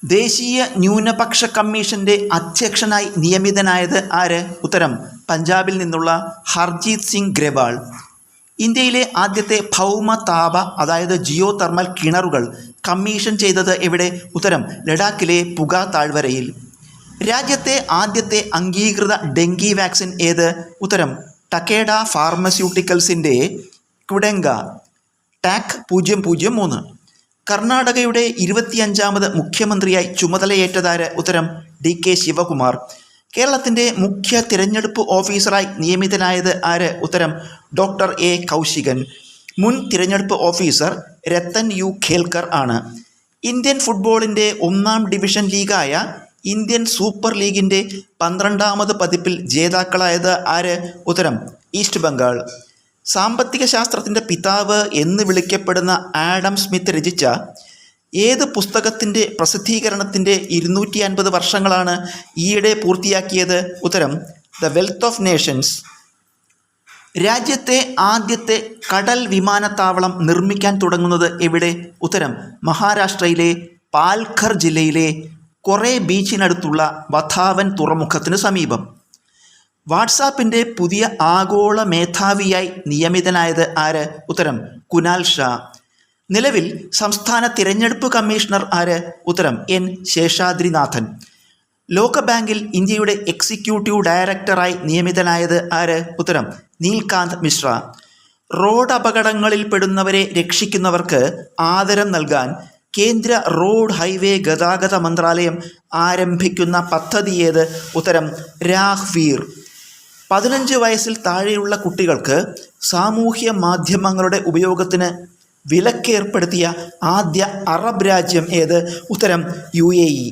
ദേശീയ ന്യൂനപക്ഷ കമ്മീഷന്റെ അധ്യക്ഷനായി നിയമിതനായത് ആര്? ഉത്തരം പഞ്ചാബിൽ നിന്നുള്ള ഹർജീത് സിംഗ് ഗ്രവാൾ. ഇന്ത്യയിലെ ആദ്യത്തെ ഭൗമ താപ അതായത് ജിയോ തെർമൽ കിണറുകൾ കമ്മീഷൻ ചെയ്തത് എവിടെ? ഉത്തരം ലഡാക്കിലെ പുക താഴ്വരയിൽ. രാജ്യത്തെ ആദ്യത്തെ അംഗീകൃത ഡെങ്കി വാക്സിൻ ഏത്? ഉത്തരം ടക്കേഡ ഫാർമസ്യൂട്ടിക്കൽസിൻ്റെ കുഡെങ്ക ടാക് 003. കർണാടകയുടെ 25ാമത് മുഖ്യമന്ത്രിയായി ചുമതലയേറ്റതാര്? ഉത്തരം DK ശിവകുമാർ. കേരളത്തിൻ്റെ മുഖ്യ തിരഞ്ഞെടുപ്പ് ഓഫീസറായി നിയമിതനായത് ആര്? ഉത്തരം ഡോക്ടർ A കൗശികൻ. മുൻ തിരഞ്ഞെടുപ്പ് ഓഫീസർ രത്തൻ U ഖേൽക്കർ ആണ്. ഇന്ത്യൻ ഫുട്ബോളിൻ്റെ 1-ാം ഡിവിഷൻ ലീഗായ ഇന്ത്യൻ സൂപ്പർ ലീഗിൻ്റെ 12ാമത് പതിപ്പിൽ ജേതാക്കളായത് ആര്? ഉത്തരം ഈസ്റ്റ് ബംഗാൾ. സാമ്പത്തിക ശാസ്ത്രത്തിൻ്റെ പിതാവ് എന്ന് വിളിക്കപ്പെടുന്ന ആഡം സ്മിത്ത് രചിച്ച ഏത് പുസ്തകത്തിൻ്റെ പ്രസിദ്ധീകരണത്തിൻ്റെ 250 വർഷങ്ങളാണ് ഈയിടെ പൂർത്തിയാക്കിയത്? ഉത്തരം ദ വെൽത്ത് ഓഫ് നേഷൻസ്. രാജ്യത്തെ ആദ്യത്തെ കടൽ വിമാനത്താവളം നിർമ്മിക്കാൻ തുടങ്ങുന്നത് എവിടെ? ഉത്തരം മഹാരാഷ്ട്രയിലെ പാൽഘർ ജില്ലയിലെ കൊറേ ബീച്ചിനടുത്തുള്ള വധാവൻ തുറമുഖത്തിന് സമീപം. വാട്സാപ്പിൻ്റെ പുതിയ ആഗോള മേധാവിയായി നിയമിതനായത് ആര്? ഉത്തരം കുനാൽ ഷാ. നിലവിൽ സംസ്ഥാന തിരഞ്ഞെടുപ്പ് കമ്മീഷണർ ആര്? ഉത്തരം N ശേഷാദ്രിനാഥൻ. ലോകബാങ്കിൽ ഇന്ത്യയുടെ എക്സിക്യൂട്ടീവ് ഡയറക്ടറായി നിയമിതനായത് ആര്? ഉത്തരം നീൽകാന്ത് മിശ്ര. റോഡ് അപകടങ്ങളിൽ പെടുന്നവരെ രക്ഷിക്കുന്നവർക്ക് ആദരം നൽകാൻ കേന്ദ്ര റോഡ് ഹൈവേ ഗതാഗത മന്ത്രാലയം ആരംഭിക്കുന്ന പദ്ധതി ഏത്? ഉത്തരം രാഹ്വീർ. 15 വയസ്സിൽ താഴെയുള്ള കുട്ടികൾക്ക് സാമൂഹ്യ മാധ്യമങ്ങളുടെ ഉപയോഗത്തിന് വിലക്കേർപ്പെടുത്തിയ ആദ്യ അറബ് രാജ്യം ഏത്? ഉത്തരം UAE.